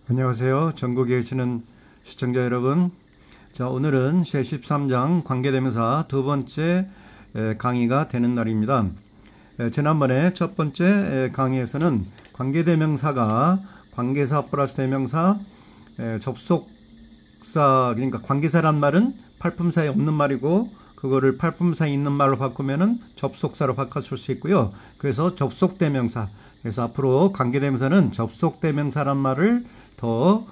안녕하세요. 전국에 계시는 시청자 여러분. 자, 오늘은 제13장 관계대명사 두 번째 강의가 되는 날입니다. 지난번에 첫 번째 강의에서는 관계대명사가 관계사 플러스 대명사, 접속사, 그러니까 관계사란 말은 팔품사에 없는 말이고 그거를 팔품사에 있는 말로 바꾸면은 접속사로 바꿔줄 수 있고요. 그래서 접속대명사. 그래서 앞으로 관계대명사는 접속대명사란 말을 더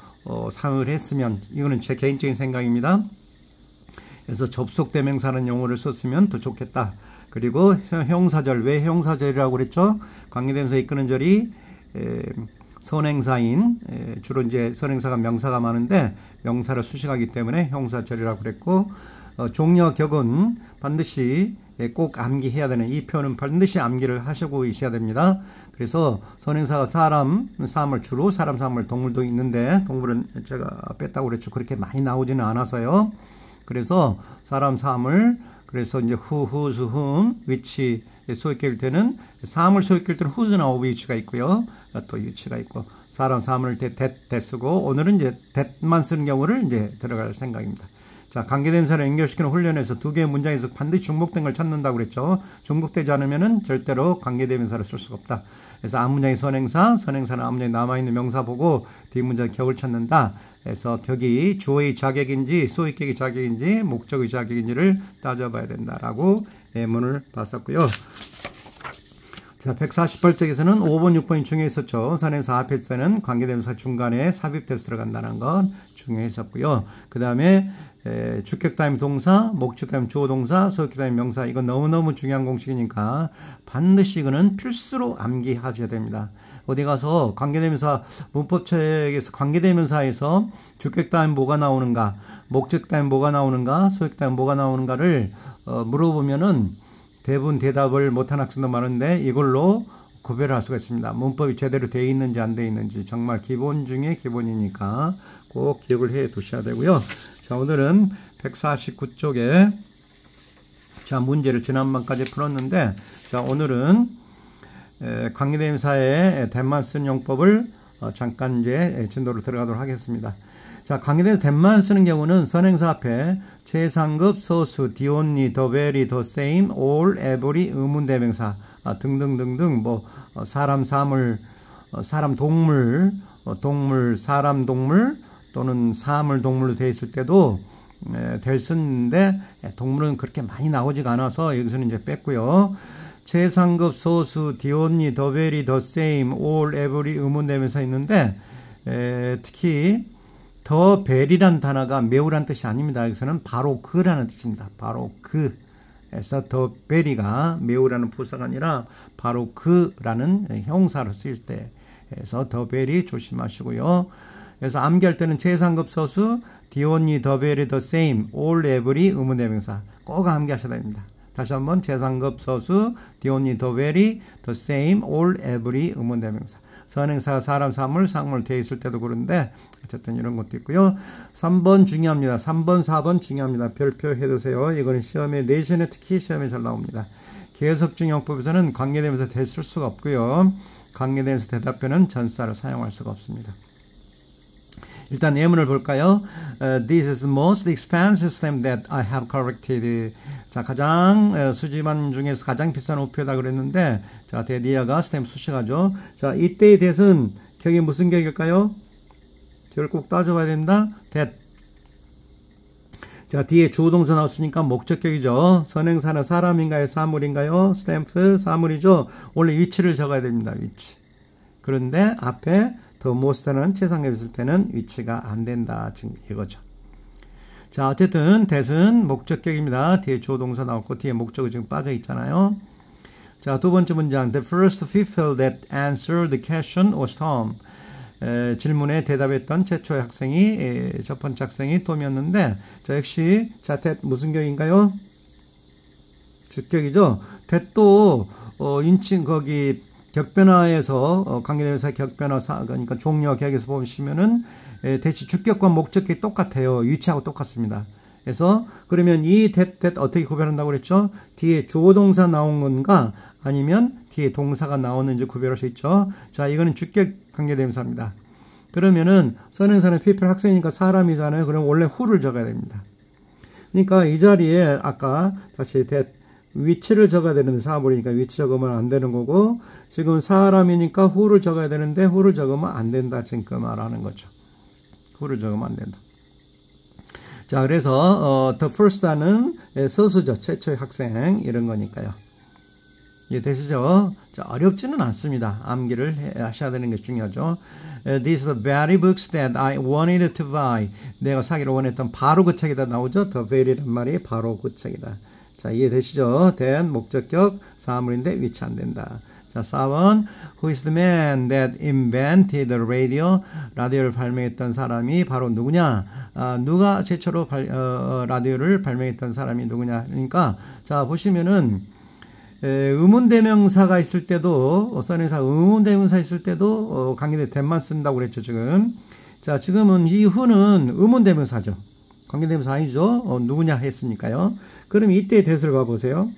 사용을 했으면, 이거는 제 개인적인 생각입니다. 그래서 접속대명사라는 용어를 썼으면 더 좋겠다. 그리고 형사절, 왜 형사절이라고 그랬죠? 관계대명사 이끄는 절이 선행사인, 주로 이제 선행사가 명사가 많은데 명사를 수식하기 때문에 형사절이라고 그랬고, 종려 격은 반드시 꼭 암기해야 되는, 이 표현은 반드시 암기를 하시고 있어야 됩니다. 그래서 선행사가 사람, 사물, 주로 사람, 사물, 동물도 있는데 동물은 제가 뺐다고 그랬죠. 그렇게 많이 나오지는 않아서요. 그래서 사람, 사물, 그래서 이제 who, whose, whom, which 소유격일 때는 사물 소유격일 때는 whose나 which가 있고요. 또 which가 있고, 사람, 사물을 that 쓰고, 오늘은 이제 that만 쓰는 경우를 이제 들어갈 생각입니다. 자, 관계대명사를 연결시키는 훈련에서 두 개의 문장에서 반드시 중복된 걸 찾는다고 그랬죠. 중복되지 않으면은 절대로 관계대명사를 쓸 수가 없다. 그래서 앞문장이 선행사, 선행사는 앞문장에 남아있는 명사 보고 뒷문장 격을 찾는다. 그래서 격이 주어의 자격인지 소유격의 자격인지 목적의 자격인지를 따져봐야 된다라고 예문을 봤었고요. 자, 148쪽에서는 5번, 6번이 중요했었죠. 선행사 앞에 때는 관계대명사 중간에 삽입돼서 들어간다는 건 중요했었고요. 그 다음에 주격 다음 동사, 목적 다음 주어 동사, 소유격 다음 명사, 이건 너무너무 중요한 공식이니까 반드시 이거는 필수로 암기하셔야 됩니다. 어디 가서 관계대명사 문법책에서 관계대명사에서 주격 다음 뭐가 나오는가, 목적 다음 뭐가 나오는가, 소유격 다음 뭐가 나오는가를 물어보면은 대부분 대답을 못하는 학생도 많은데 이걸로 구별할 수가 있습니다. 문법이 제대로 되어 있는지 안 되어 있는지 정말 기본 중에 기본이니까 꼭 기억을 해 두셔야 되고요. 자, 오늘은 149쪽에 자, 문제를 지난번까지 풀었는데, 자, 오늘은 관계대명사의 대만 쓰는 용법을 잠깐 이제 진도로 들어가도록 하겠습니다. 자, 관계대명사 대만 쓰는 경우는 선행사 앞에 최상급, 소수, the only, the very, the same, all, every, 의문대명사 등등등등, 뭐 사람, 사물, 사람, 동물, 동물, 사람, 동물 또는 사물, 동물로 되어 있을 때도 될 쓰는데 동물은 그렇게 많이 나오지가 않아서 여기서는 이제 뺐고요. 최상급, 소수, the only, the very, the same, all, every 의문대명사 있는데 특히 더 베리란 단어가 매우란 뜻이 아닙니다. 여기서는 바로 그라는 뜻입니다. 바로 그. 그래서 더 베리가 매우라는 부사가 아니라 바로 그라는 형사로 쓰일 때, 그래서 더 베리 조심하시고요. 그래서 암기할 때는 최상급, 소수, the only, the very, the same, all, every 의문대명사 꼭 암기하셔야 됩니다. 다시 한번 최상급, 소수, the only, the very, the same, all, every 의문대명사. 선행사가 사람, 사물, 상물 되어 있을 때도 그런데 어쨌든 이런 것도 있고요. 3번 중요합니다. 3번, 4번 중요합니다. 별표 해두세요. 이거는 시험에, 내신에 특히 시험에 잘 나옵니다. 계속중 용법에서는 관계대명사 대쓸 수가 없고요. 관계대명사 대답변은 전사를 사용할 수가 없습니다. 일단 예문을 볼까요? This is the most expensive stamp that I have collected. 자, 가장 수집한 중에서 가장 비싼 우표다 그랬는데, 자, 데디아가 스탬프 수식하죠. 자, 이때의 that은 격이 무슨 격일까요? 격을 꼭 따져봐야 된다. that. 자, 뒤에 주어동사 나왔으니까 목적격이죠. 선행사는 사람인가요? 사물인가요? 스탬프 사물이죠. 원래 위치를 적어야 됩니다. 위치. 그런데 앞에 더 most는 최상급이 있을 때는 위치가 안 된다. 지금 이거죠. 자, 어쨌든 that은 목적격입니다. 뒤에 주어동사 나왔고 뒤에 목적이 지금 빠져 있잖아요. 자, 두 번째 문장. The first people that answered the question was Tom. 질문에 대답했던 최초의 학생이, 첫 번째 학생이 톰이었는데, 자, 역시, 자, that 무슨 격인가요? 주격이죠. that도, 인칭, 거기, 격변화에서, 관계대명사 격변화, 그러니까 종료 격에서 보시면은, 대시 주격과 목적격이 똑같아요. 위치하고 똑같습니다. 그래서, 그러면 이 that 어떻게 구별한다고 그랬죠? 뒤에 주어동사 나온 건가? 아니면 뒤에 동사가 나오는지 구별할 수 있죠. 자, 이거는 주격 관계대명사입니다. 그러면은 선행사는 people 학생이니까 사람이잖아요. 그럼 원래 who를 적어야 됩니다. 그러니까 이 자리에 아까 다시 위치를 적어야 되는데 사물이니까 위치 적으면 안 되는 거고, 지금 사람이니까 who를 적어야 되는데 who를 적으면 안 된다. 지금 그 말하는 거죠. who를 적으면 안 된다. 자, 그래서 the first는 서수죠. 최초의 학생 이런 거니까요. 이해되시죠? 자, 어렵지는 않습니다. 암기를 하셔야 되는 게 중요하죠. These are the very books that I wanted to buy. 내가 사기를 원했던 바로 그 책이다 나오죠. The very란 말이 바로 그 책이다. 자, 이해되시죠? then 목적격 사물인데 위치 안 된다. 자, 4번 Who is the man that invented the radio? 라디오를 발명했던 사람이 바로 누구냐? 누가 최초로 라디오를 발명했던 사람이 누구냐? 그러니까 자, 보시면은 의문대명사가 있을 때도 선행사 의문대명사 있을 때도 관계대 대만 쓴다고 그랬죠. 지금 자, 지금은 이 who는 의문대명사죠. 관계대명사 아니죠. 누구냐 했으니까요. 그럼 이때의 대수를 봐보세요.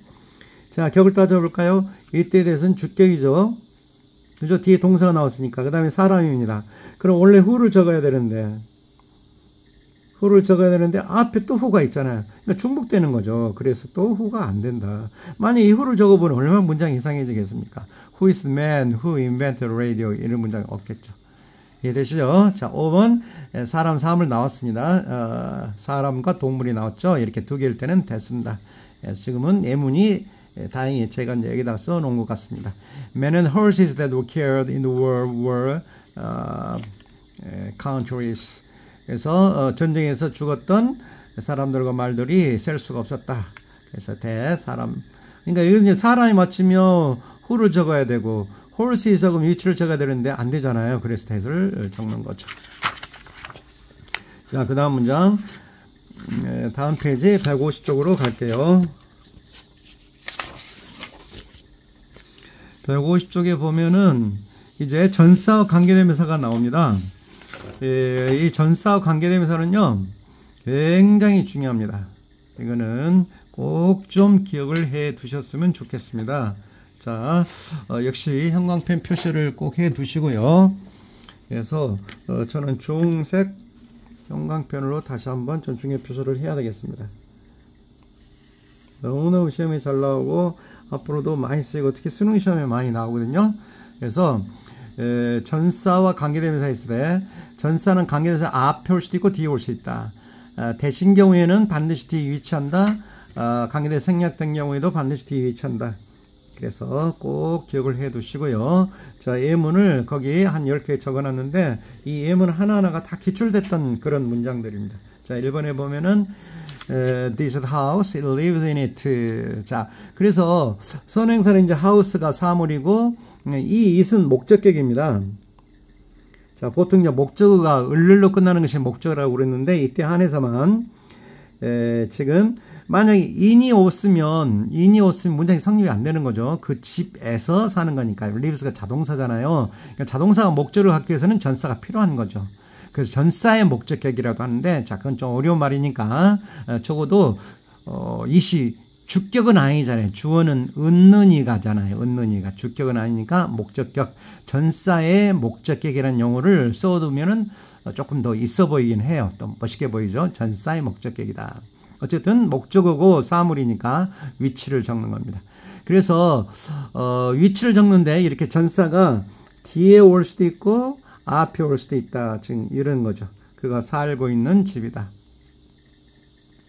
자, 격을 따져볼까요? 이때의 대수는 주격이죠. 그죠? 뒤에 동사가 나왔으니까. 그 다음에 사람입니다. 그럼 원래 who를 적어야 되는데 앞에 또 who가 있잖아요. 그러니까 중복되는 거죠. 그래서 또 who가 안 된다. 만약 이 who를 적어보면 얼마나 문장이 이상해지겠습니까? Who is the man who invented radio? 이런 문장이 없겠죠. 이해되시죠? 자, 5번 사람, 사물 나왔습니다. 사람과 동물이 나왔죠. 이렇게 두 개일 때는 됐습니다. 지금은 예문이 다행히 제가 이제 여기다 써놓은 것 같습니다. Men and horses that were killed in the war were countries. 그래서 전쟁에서 죽었던 사람들과 말들이 셀 수가 없었다. 그래서 대사람. 그러니까 여기 이제 사람이 맞추면 who를 적어야 되고 horse이 적으면 위치를 적어야 되는데 안 되잖아요. 그래서 대수를 적는 거죠. 자, 그 다음 문장. 다음 페이지 150쪽으로 갈게요. 150쪽에 보면은 이제 전사와 관계대명사가 나옵니다. 이 전사와 관계대명사는요, 굉장히 중요합니다. 이거는 꼭 좀 기억을 해 두셨으면 좋겠습니다. 자, 역시 형광펜 표시를 꼭 해 두시고요. 그래서 저는 주홍색 형광펜으로 다시 한번 좀 중요 표시를 해야 되겠습니다. 너무너무 시험에 잘 나오고 앞으로도 많이 쓰이고 특히 수능 시험에 많이 나오거든요. 그래서 전사와 관계대명사 있을 때 전사는 관계대명사 앞에 올 수도 있고 뒤에 올 수 있다. 대신 경우에는 반드시 뒤에 위치한다. 관계대명사 생략된 경우에도 반드시 뒤에 위치한다. 그래서 꼭 기억을 해 두시고요. 자, 예문을 거기 한 10개 적어놨는데 이 예문 하나하나가 다 기출됐던 그런 문장들입니다. 자, 1번에 보면은 this house, it lives in it. 자, 그래서 선행사는 이제 house가 사물이고 이 it은 목적격입니다. 자, 보통 이제 목적어가 을로 끝나는 것이 목적어라고 그랬는데 이때 한해서만 지금 만약에 in이 없으면 문장이 성립이 안 되는 거죠. 그 집에서 사는 거니까요. lives가 자동사잖아요. 그러니까 자동사가 목적어를 갖기 위해서는 전사가 필요한 거죠. 그래서 전사의 목적격이라고 하는데, 자, 그건 좀 어려운 말이니까 적어도 이시 주격은 아니잖아요. 주어는 은는이가잖아요. 은는이가 주격은 아니니까 목적격 전사의 목적격이라는 용어를 써두면은 조금 더 있어 보이긴 해요. 또 멋있게 보이죠. 전사의 목적격이다. 어쨌든 목적어고 사물이니까 위치를 적는 겁니다. 그래서 위치를 적는데 이렇게 전사가 뒤에 올 수도 있고 앞에 올 수도 있다. 지금 이런 거죠. 그가 살고 있는 집이다.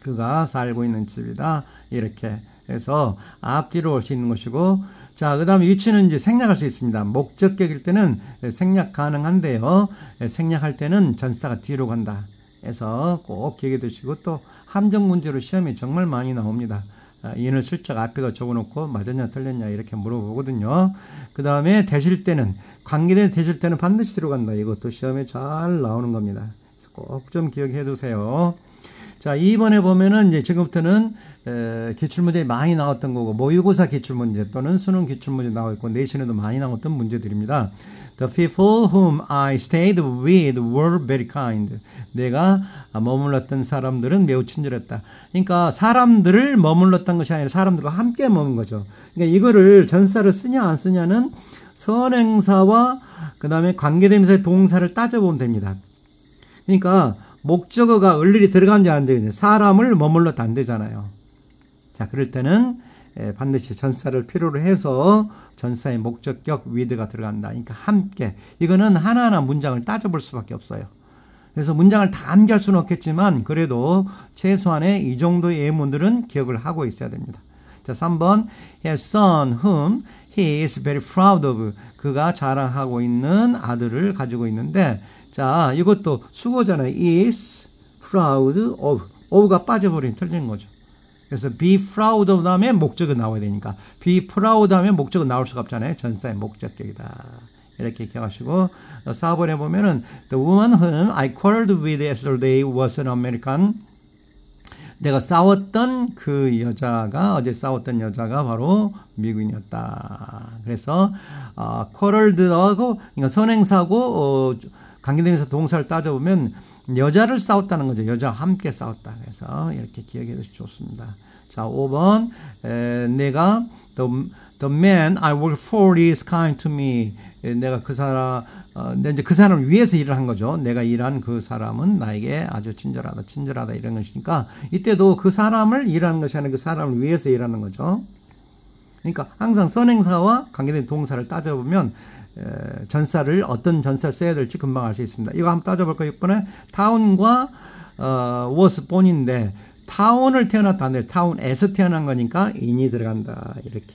그가 살고 있는 집이다. 이렇게 해서 앞뒤로 올 수 있는 것이고, 자, 그 다음에 위치는 이제 생략할 수 있습니다. 목적격일 때는 생략 가능한데요. 생략할 때는 전사가 뒤로 간다. 해서 꼭 기억해 두시고, 또 함정 문제로 시험에 정말 많이 나옵니다. 이는 슬쩍 앞에다 적어놓고 맞았냐 틀렸냐 이렇게 물어보거든요. 그 다음에 대실 때는 관계된 대실 때는 반드시 들어간다. 이것도 시험에 잘 나오는 겁니다. 꼭 좀 기억해 두세요. 자, 2번에 보면은 이제 지금부터는 기출문제 많이 나왔던 거고 모의고사 기출문제 또는 수능 기출문제 나와 있고 내신에도 많이 나왔던 문제들입니다. The people whom I stayed with were very kind. 내가 머물렀던 사람들은 매우 친절했다. 그러니까 사람들을 머물렀던 것이 아니라 사람들과 함께 머문 거죠. 그러니까 이거를 전사를 쓰냐 안 쓰냐는 선행사와 그 다음에 관계대명사의 동사를 따져보면 됩니다. 그러니까 목적어가 을일이 들어간지 안 되겠냐. 사람을 머물러도 안 되잖아요. 자, 그럴 때는 반드시 전사를 필요로 해서 전사의 목적격 with가 들어간다. 그러니까 함께. 이거는 하나하나 문장을 따져볼 수밖에 없어요. 그래서 문장을 다 암기할 수는 없겠지만 그래도 최소한의 이 정도의 예문들은 기억을 하고 있어야 됩니다. 자, 3번 His son whom he is very proud of. 그가 자랑하고 있는 아들을 가지고 있는데 자, 이것도 수거잖아요. is proud of. of가 빠져버리면 틀린 거죠. 그래서 be proud of 다음에 목적어 나와야 되니까 be proud 다음에 목적어 나올 수가 없잖아요. 전사의 목적격이다. 이렇게 기억하시고 4번에 보면은 the woman whom I quarreled with yesterday was an American. 내가 싸웠던 그 여자가 어제 싸웠던 여자가 바로 미국인이었다. 그래서 quarreled하고 그러니까 선행사고 관계대명사 동사를 따져보면 여자를 싸웠다는 거죠. 여자와 함께 싸웠다. 그래서 이렇게 기억해 두시면 좋습니다. 자, 5번 내가 the man I work for is kind to me. 내가 그 사람 이제 그 사람을 위해서 일을 한 거죠. 내가 일한 그 사람은 나에게 아주 친절하다 이런 것이니까 이때도 그 사람을 일하는 것이 아니라 그 사람을 위해서 일하는 거죠. 그러니까 항상 선행사와 관계된 동사를 따져보면 전사를 어떤 전사를 써야 될지 금방 알 수 있습니다. 이거 한번 따져볼까요? 6번에 타운과 was born인데 타운을 태어났다 하는데 타운에서 태어난 거니까 in이 들어간다. 이렇게.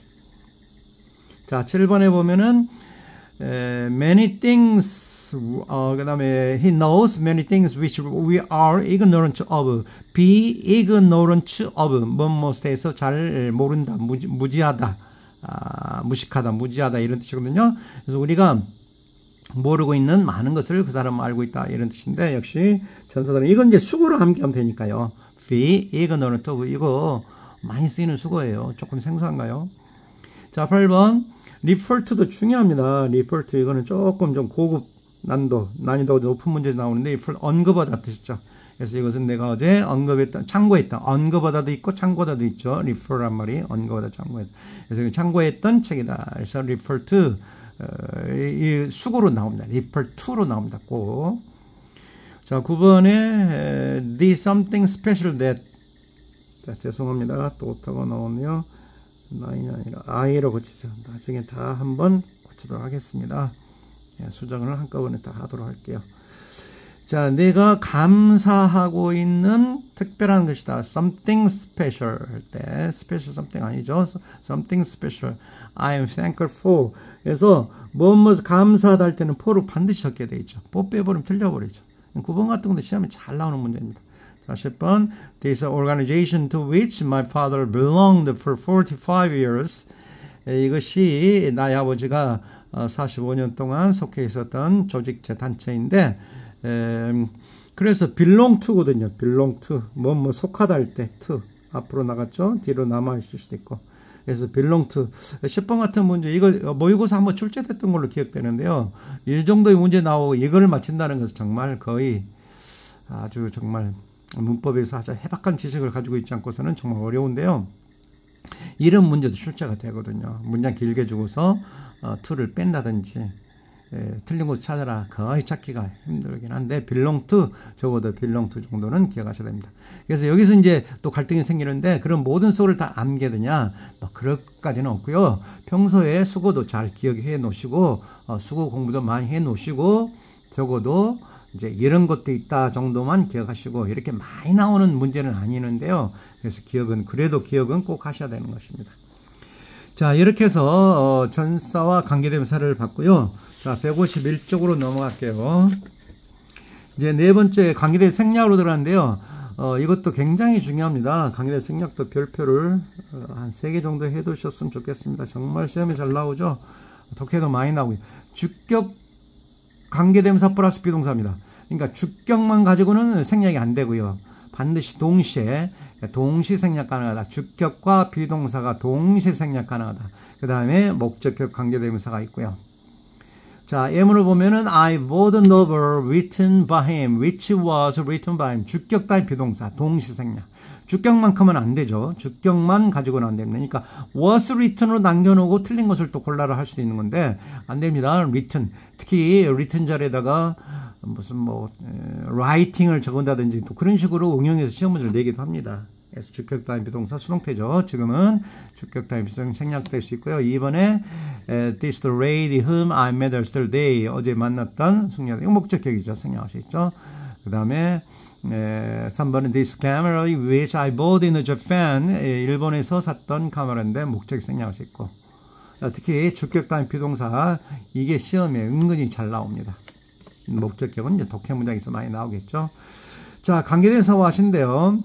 자, 7번에 보면은 many things 그 다음에 he knows many things which we are ignorant of. be ignorant of 뭐뭐에 대해서 잘 모른다, 무지하다, 무식하다, 무지하다 이런 뜻이거든요. 그래서 우리가 모르고 있는 많은 것을 그 사람은 알고 있다 이런 뜻인데 역시 전사들은 이건 이제 수고로 암기하면 되니까요. be ignorant of 이거 많이 쓰이는 수고예요. 조금 생소한가요? 자, 8번 refer to도 중요합니다. refer to 이거는 조금 좀 고급 난이도가 높은 문제 나오는데 refer 언급하다 뜻이죠. 그래서 이것은 내가 어제 언급했던 참고했던 언급하다도 있고 참고하다도 있죠. refer란 말이 언급하다 참고했다. 그래서 참고했던 책이다. 그래서 refer to 이 수고로 나옵니다. refer to로 나옵니다. 꼭. 자, 9번에 the something special that. 자, 죄송합니다. 또 오타가 나오네요. 나이 아니라 I로 고치세요. 나중에 다 한번 고치도록 하겠습니다. 수정을 한꺼번에 다 하도록 할게요. 자, 내가 감사하고 있는 특별한 것이다. something special 할 때 special something 아니죠. something special. I am thankful for. 그래서 뭐 감사하다 할 때는 for를 반드시 적게 되어 있죠. for 빼버리면 틀려버리죠. 9번 같은 것도 시험에 잘 나오는 문제입니다. 자, 10번 This organization to which my father belonged for 45 years. 이것이 나의 아버지가 45년 동안 속해 있었던 조직체 단체인데 그래서 belong to거든요. belong to 뭐 속하다 할 때 to 앞으로 나갔죠. 뒤로 남아 있을 수도 있고. 그래서 belong to 10번 같은 문제 이거 모의고사 한번 출제됐던 걸로 기억되는데요. 이 정도의 문제 나오고 이걸 맞힌다는 것은 정말 거의 아주 정말 문법에서 아주 해박한 지식을 가지고 있지 않고서는 정말 어려운데요. 이런 문제도 출제가 되거든요. 문장 길게 주고서 to를 뺀다든지 틀린 곳 찾아라. 거의 찾기가 힘들긴 한데 belong to 적어도 belong to 정도는 기억하셔야 됩니다. 그래서 여기서 이제 또 갈등이 생기는데 그런 모든 수고를 다 암기해야 되냐? 뭐 그럴 까지는 없고요. 평소에 수고도 잘 기억해 놓으시고 수고 공부도 많이 해 놓으시고 적어도 이제 이런 것도 있다 정도만 기억하시고 이렇게 많이 나오는 문제는 아니는데요. 그래서 그래도 기억은 꼭 하셔야 되는 것입니다. 자, 이렇게 해서 전사와 관계대명사를 봤고요. 자, 151쪽으로 넘어갈게요. 이제 네 번째 관계대 생략으로 들어가는데요. 이것도 굉장히 중요합니다. 관계대 생략도 별표를 한 3개 정도 해두셨으면 좋겠습니다. 정말 시험에 잘 나오죠. 독해도 많이 나오고요. 주격 관계대명사 플러스 비동사입니다. 그러니까 주격만 가지고는 생략이 안 되고요. 반드시 동시에 동시 생략 가능하다. 주격과 비동사가 동시 생략 가능하다. 그 다음에 목적격 관계대명사가 있고요. 자, 예문을 보면은 I bought a novel written by him, which was written by him. 주격 다음 비동사 동시 생략. 주격만큼은 안 되죠. 주격만 가지고는 안 됩니다. 그러니까 was written으로 남겨놓고 틀린 것을 또 골라라 할 수도 있는 건데 안 됩니다. written. 특히 written 자리에다가 무슨 writing을 적은다든지 또 그런 식으로 응용해서 시험 문제를 내기도 합니다. 그래서 주격 다음 비동사 수동태죠. 지금은 주격 다음 비동사 생략될 수 있고요. 2번에 this the lady whom I met yesterday. 어제 만났던 숙녀. 이거 목적격이죠. 생략할 수 있죠. 그 다음에 3번은 this camera which I bought in Japan. 일본에서 샀던 카메라인데 목적이 생략할 수 있고. 특히 주격 다음 비동사 이게 시험에 은근히 잘 나옵니다. 목적격은 이제 독해 문장에서 많이 나오겠죠. 자, 관계대명사 what인데요.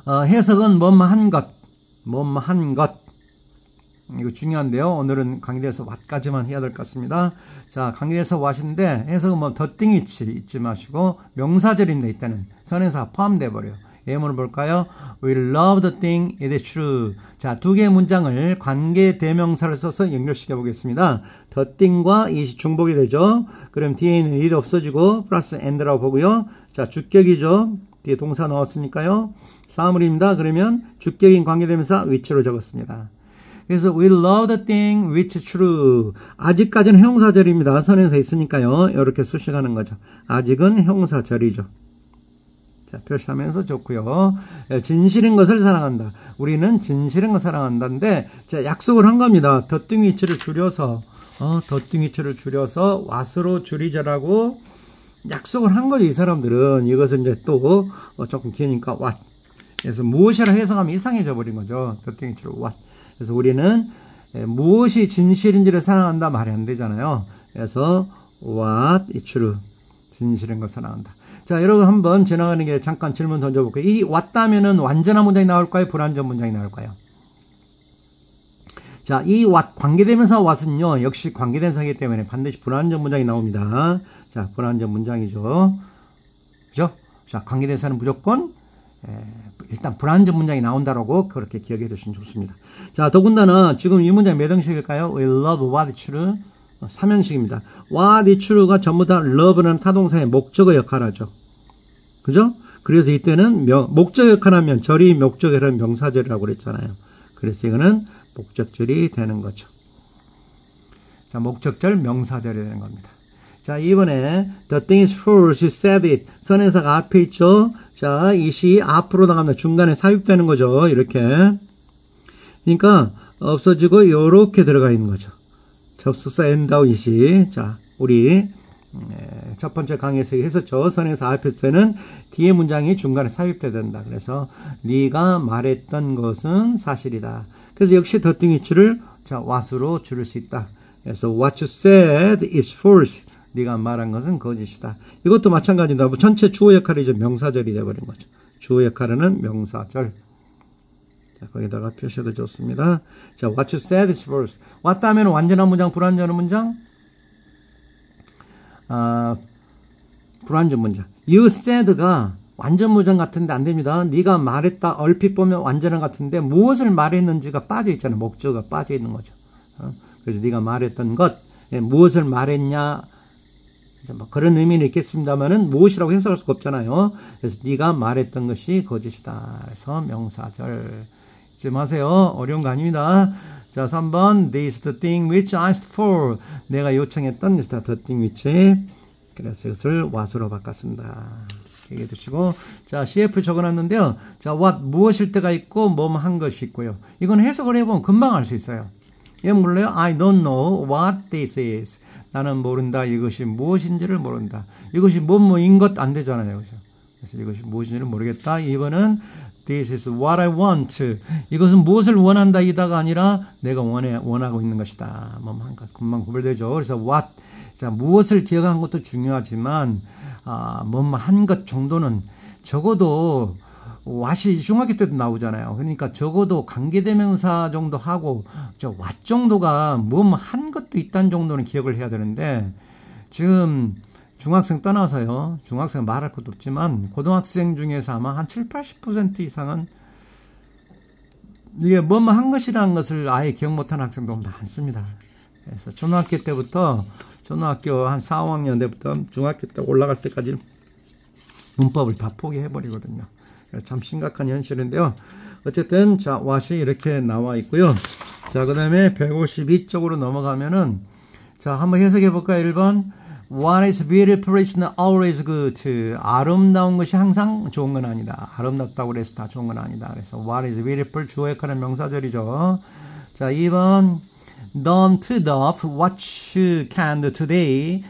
해석은 뭐뭐한 것, 뭐뭐한 것. 이거 중요한데요. 오늘은 관계대명사 what까지만 해야 될 것 같습니다. 자, 관계대명사 what인데 해석은 뭐 the thing which 잊지 마시고 명사절인데 이때는 선행사가 포함돼 버려요. 예문을 볼까요? We love the thing, it is true. 자, 두 개의 문장을 관계대명사를 써서 연결시켜 보겠습니다. the thing과 it이 중복이 되죠. 그럼 뒤에 있는 it 없어지고 플러스 and라고 보고요. 자, 주격이죠. 뒤에 동사 넣었으니까요. 사물입니다. 그러면 주격인 관계대명사 which로 적었습니다. 그래서 we love the thing which is true. 아직까지는 형사절입니다. 선행사 있으니까요. 이렇게 수식하는 거죠. 아직은 형사절이죠. 자, 표시하면서 좋고요. 진실인 것을 사랑한다. 우리는 진실인 것을 사랑한다인데 자, 약속을 한 겁니다. the thing which를 줄여서 the thing which를 줄여서 what으로 줄이자라고 약속을 한 거죠. 이 사람들은 이것을 이제 또 조금 기니까 what. 그래서 무엇이라 해석하면 이상해져 버린 거죠. the thing which로 what. 그래서 우리는 무엇이 진실인지를 사랑한다 말이 안 되잖아요. 그래서 what is true. 진실인 것을 사랑한다. 자, 여러분 한번 지나가는 게 잠깐 질문 던져볼게요. 이 왔다면은 완전한 문장이 나올까요? 불완전 문장이 나올까요? 자, 이 what, 관계대명사 what은요, 역시 관계대명사이기 때문에 반드시 불완전 문장이 나옵니다. 자, 불완전 문장이죠. 그죠? 자, 관계대명사는 무조건, 일단 불완전 문장이 나온다라고 그렇게 기억해 두시면 좋습니다. 자, 더군다나 지금 이 문장이 몇 형식일까요? We love what is true. 3형식입니다. what is true가 전부 다 love는 타동사의 목적어 역할하죠. 그죠? 그래서 이때는 목적 역할하면 절이 목적이라는 명사절이라고 그랬잖아요. 그래서 이거는 목적절이 되는 거죠. 자, 목적절 명사절이 되는 겁니다. 자, 이번에 the thing is false, you said it. 선행사가 앞에 있죠. 자, it이 앞으로 나갑니다. 중간에 삽입되는 거죠. 이렇게. 그러니까 없어지고 이렇게 들어가 있는 거죠. 접속사 엔다웃이. 자, 우리 첫 번째 강의에서 했었죠. 선행사 앞에서는 뒤에 문장이 중간에 삽입돼야 된다. 그래서 네가 말했던 것은 사실이다. 그래서 역시 the thing which를 자, what으로 줄일 수 있다. 그래서 what you said is false. 네가 말한 것은 거짓이다. 이것도 마찬가지입니다. 뭐 전체 주어 역할이죠. 명사절이 되어버린 거죠. 주어 역할은 명사절. 자, 거기다가 표시도 좋습니다. 자, what you said is false. what 하면 완전한 문장, 불완전한 문장? 불완전 문장. You said가 완전 문장 같은데 안 됩니다. 네가 말했다. 얼핏 보면 완전한 같은데 무엇을 말했는지가 빠져 있잖아요. 목적어가 빠져 있는 거죠. 그래서 네가 말했던 것, 무엇을 말했냐, 뭐 그런 의미는 있겠습니다만은 무엇이라고 해석할 수가 없잖아요. 그래서 네가 말했던 것이 거짓이다. 그래서 명사절. 잊지 마세요. 어려운 거 아닙니다. 자, 3번 This is the thing which I asked for. 내가 요청했던 것이다. The thing which. 그래서 이것을 what으로 바꿨습니다. 얘기해 두시고. 자, CF 적어놨는데요. 자, what 무엇일 때가 있고 뭐뭐 한 것이 있고요. 이건 해석을 해보면 금방 알 수 있어요. 얘 몰라요? I don't know what this is. 나는 모른다. 이것이 무엇인지를 모른다. 이것이 뭐뭐인 것 안 되잖아요. 그래서 이것이 무엇인지를 모르겠다. 2번은 This is what I want. 이것은 무엇을 원한다 이다가 아니라 내가 원하고 있는 것이다. 뭐뭐 한 것. 금방 구별되죠. 그래서 what. 자, 무엇을 기억한 것도 중요하지만 뭐뭐 한 것 정도는 적어도 what이 중학교 때도 나오잖아요. 그러니까 적어도 관계대명사 정도 하고 저 what 정도가 뭐뭐 한 것도 있다는 정도는 기억을 해야 되는데 지금 중학생 떠나서요. 중학생 말할 것도 없지만 고등학생 중에서 아마 한 7, 80% 이상은 이게 뭐뭐 한 것이라는 것을 아예 기억 못하는 학생도 많습니다. 그래서 초등학교 때부터 초등학교 한 4, 5학년 때부터 중학교 때 올라갈 때까지 문법을 다 포기해버리거든요. 참 심각한 현실인데요. 어쨌든 자, what이 이렇게 나와 있고요. 자, 그 다음에 152쪽으로 넘어가면은 자, 한번 해석해 볼까요? 1번. What is beautiful is not always good. 아름다운 것이 항상 좋은 건 아니다. 아름답다고 그래서 다 좋은 건 아니다. 그래서 what is beautiful 주어 역할은 명사절이죠. 자, 2번. Don't put off what you can do today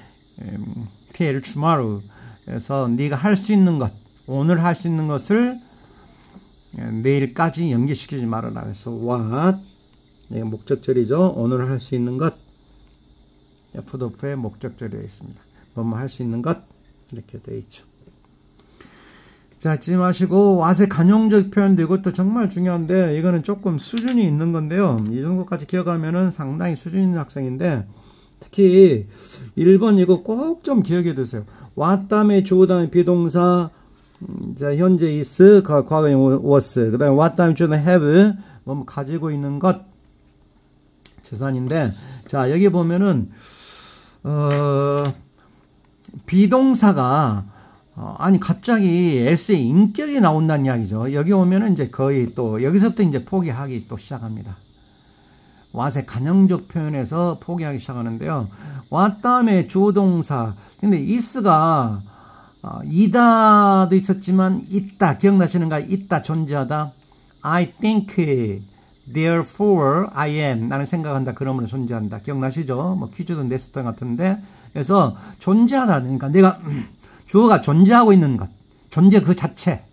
till tomorrow. 그래서 네가 할 수 있는 것, 오늘 할 수 있는 것을 내일까지 연기시키지 말아라. 그래서 what 목적절이죠. 오늘 할 수 있는 것. put off의 목적절이 되어 있습니다. 뭐뭐 할 수 있는 것 이렇게 되어 있죠. 자, 잊지 마시고 what의 관용적 표현도 이것도 정말 중요한데 이거는 조금 수준이 있는 건데요. 이 정도까지 기억하면은 상당히 수준 있는 학생인데 특히 1번 이거 꼭 좀 기억해 두세요. what 다음에 주어 다음에 비동사 자, 현재 is 과거형 was 그 다음에 what 다음에 주어 have 뭐 가지고 있는 것 재산인데 자, 여기 보면은 비동사가 아니 갑자기 S의 인격이 나온다는 이야기죠. 여기 오면은 이제 거의 또 여기서부터 이제 포기하기 또 시작합니다. what의 관용적 표현에서 포기하기 시작하는데요. what 다음에 주어동사 근데 is가 이다도 있었지만 있다 기억나시는가? 있다 존재하다. I think therefore I am 나는 생각한다 그러므로 존재한다. 기억나시죠? 뭐 퀴즈도 냈었던 것 같은데 그래서 존재하다 그러니까 내가 주어가 존재하고 있는 것 존재 그 자체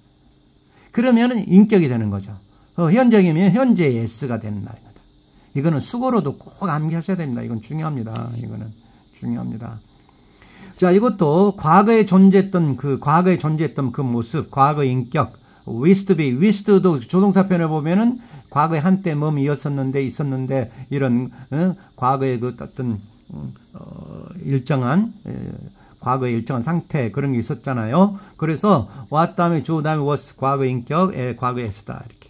그러면 인격이 되는 거죠. 현재이면 현재의 S가 된다. 이거는 수고로도 꼭 암기하셔야 됩니다. 이건 중요합니다. 이거는 중요합니다. 자, 이것도 과거에 존재했던 그 모습, 과거의 인격, used to be, used도 조동사 표현을 보면은 과거에 한때 몸이 있었는데 이런 과거의 그 어떤 과거의 일정한 상태 그런 게 있었잖아요. 그래서 what 다음에 주어 다음에 was 과거의 인격, 과거의 S다 이렇게.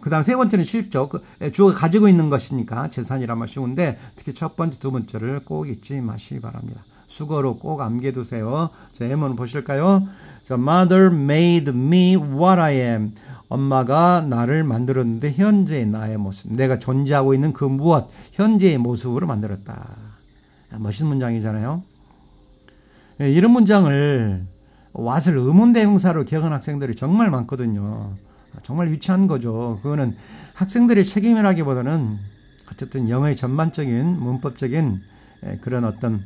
그 다음 세 번째는 쉽죠. 주어가 가지고 있는 것이니까 재산이라면 쉬운데 특히 첫 번째, 두 번째를 꼭 잊지 마시기 바랍니다. 수거로 꼭 암기해두세요. 자, 예문 보실까요? 자, Mother made me what I am. 엄마가 나를 만들었는데 현재의 나의 모습. 내가 존재하고 있는 그 무엇, 현재의 모습으로 만들었다. 멋있는 문장이잖아요. 이런 문장을 what을 의문대명사로 기억한 학생들이 정말 많거든요. 정말 유치한 거죠. 그거는 학생들의 책임이라기보다는 어쨌든 영어의 전반적인 문법적인 그런 어떤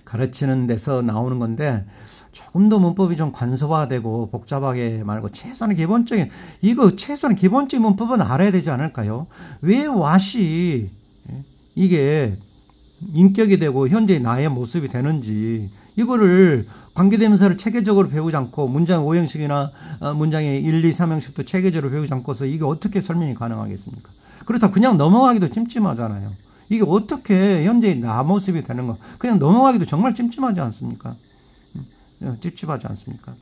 가르치는 데서 나오는 건데 조금 더 문법이 좀 간소화되고 복잡하게 말고 최소한 기본적인 문법은 알아야 되지 않을까요? 왜 what이 이게 인격이 되고 현재의 나의 모습이 되는지 이거를 관계대명사를 체계적으로 배우지 않고 문장 5형식이나 문장의 1, 2, 3형식도 체계적으로 배우지 않고서 이게 어떻게 설명이 가능하겠습니까? 그렇다고 그냥 넘어가기도 찜찜하잖아요. 이게 어떻게 현재의 나 모습이 되는 거 그냥 넘어가기도 정말 찜찜하지 않습니까? 찝찝하지 않습니까?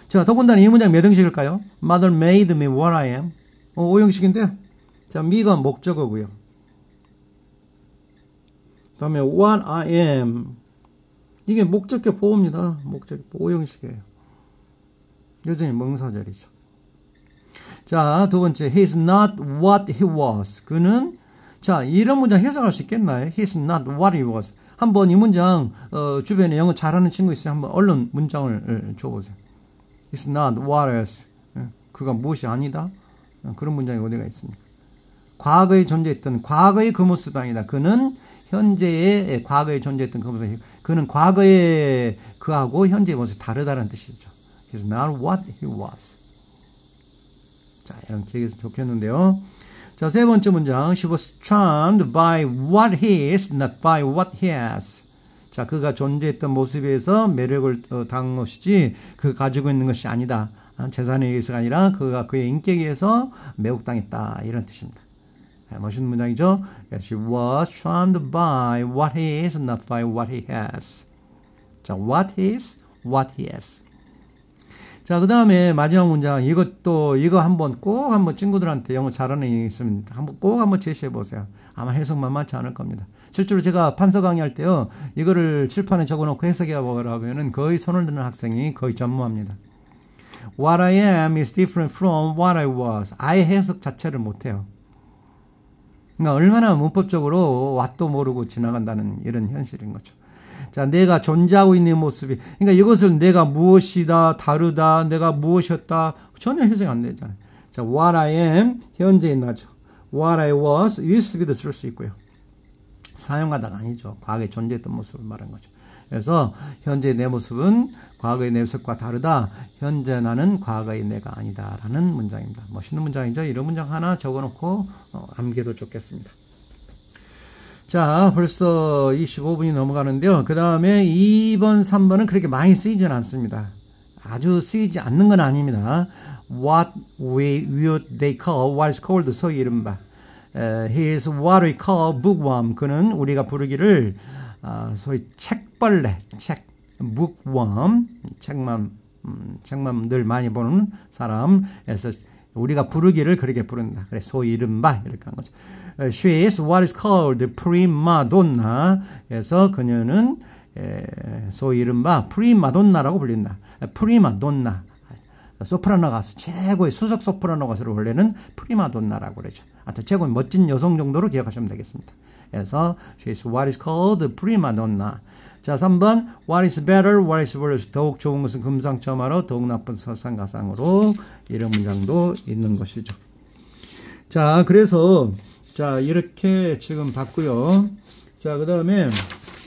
자, 더군다나 이 문장 몇 형식일까요? Mother made me what I am. 5형식인데요. 자, me가 목적어고요. 다음에 what I am. 이게 목적격 보호입니다. 목적격 보호 5형식이에요. 여전히 명사절이죠. 자, 두 번째. He's not what he was. 그는 자, 이런 문장 해석할 수 있겠나요? He's not what he was. 한번 이 문장 주변에 영어 잘하는 친구 있으면 한번 얼른 문장을 줘보세요. He's not what else. 그가 무엇이 아니다. 그런 문장이 어디가 있습니까? 과거에 존재했던 과거의 그 모습이 아니다. 그는 현재의 과거에 존재했던 그 모습. 그는 과거의 그하고 현재의 모습이 다르다는 뜻이죠. He's not what he was. 자, 이런 기억이 좋겠는데요. 자, 세 번째 문장. She was charmed by what he is, not by what he has. 자, 그가 존재했던 모습에서 매력을 당한 것이지 그 가지고 있는 것이 아니다. 재산에 의해서가 아니라 그가 그의 인격에 의해서 매혹당했다. 이런 뜻입니다. 멋있는 문장이죠. She was charmed by what he is, not by what he has. 자, what is, what he has. 자, 그 다음에 마지막 문장. 이거 꼭 한번 친구들한테 영어 잘하는 애 있으면 꼭 한번 제시해 보세요. 아마 해석 만만치 않을 겁니다. 실제로 제가 판서 강의할 때요, 이거를 칠판에 적어놓고 해석해 보라고 하면은 거의 손을 드는 학생이 거의 전무합니다. What I am is different from what I was. 아예 해석 자체를 못해요. 그러니까 얼마나 문법적으로 왓도 모르고 지나간다는 이런 현실인 거죠. 자, 내가 존재하고 있는 모습이, 그러니까 이것을 내가 무엇이다, 다르다, 내가 무엇이었다, 전혀 해석이 안 되잖아요. 자, what I am, 현재의 나죠. What I was, used to be도 쓸 수 있고요. 사용하다가 아니죠. 과거에 존재했던 모습을 말한 거죠. 그래서 현재의 내 모습은 과거의 내 모습과 다르다. 현재 나는 과거의 내가 아니다. 라는 문장입니다. 멋있는 문장이죠. 이런 문장 하나 적어놓고 암기해도 좋겠습니다. 자, 벌써 25분이 넘어가는데요. 그 다음에 2번, 3번은 그렇게 많이 쓰이지는 않습니다. 아주 쓰이지 않는 건 아닙니다. What would they call what is called, 소위 이른바 he is what we call bookworm. 그는 우리가 부르기를 소위 책벌레, bookworm, 책만 늘 많이 보는 사람에서 우리가 부르기를 그렇게 부른다. 그래, 소위 이른바 이렇게 한 거죠. She is what is called prima donna. 그래서 그녀는 소위 이른바 프리마돈나라고 불린다. 프리마돈나. 소프라노 가수, 최고의 수석 소프라노 가수를 원래는 프리마돈나라고 그러죠. 하여튼 최고의 멋진 여성 정도로 기억하시면 되겠습니다. 그래서 she is what is called prima donna. 자, 3번 what is better, what is worse. 더욱 좋은 것은 금상첨화로, 더욱 나쁜 설상가상으로. 이런 문장도 있는 것이죠. 자, 그래서 자, 이렇게 지금 봤고요. 자, 그 다음에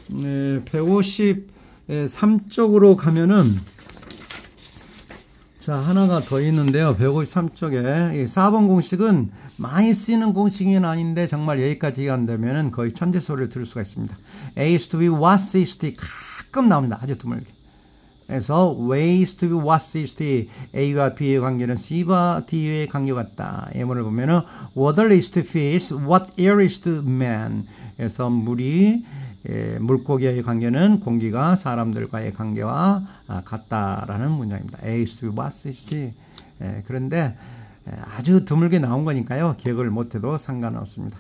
153쪽으로 가면은 자, 하나가 더 있는데요. 153쪽에 4번 공식은 많이 쓰이는 공식은 아닌데 정말 여기까지 간다면 거의 천재 소리를 들을 수가 있습니다. A is to be, was is to be 가끔 나옵니다. 아주 드물게. 그래서 way is to be, was is to be. A와 B의 관계는 C와 D의 관계 같다. 예문을 보면은 water is to fish, what air is to man. 그래서 물고기의 관계는 공기가 사람들과의 관계와 같다라는 문장입니다. A is to be, was is to be. 그런데 아주 드물게 나온 거니까요. 기억을 못해도 상관없습니다.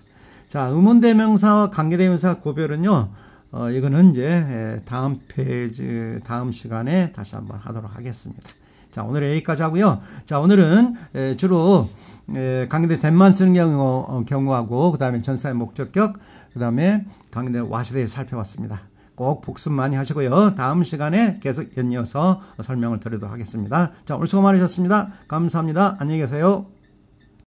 자, 의문대명사와 관계대명사 구별은요. 이거는 이제 다음 페이지, 다음 시간에 다시 한번 하도록 하겠습니다. 자, 오늘 여기까지 하고요. 자, 오늘은 주로 관계대 대만 쓰는 경우하고 그 다음에 전사의 목적격, 그 다음에 관계대 what에 대해서 살펴봤습니다. 꼭 복습 많이 하시고요. 다음 시간에 계속 연이어서 설명을 드리도록 하겠습니다. 자, 오늘 수고 많으셨습니다. 감사합니다. 안녕히 계세요.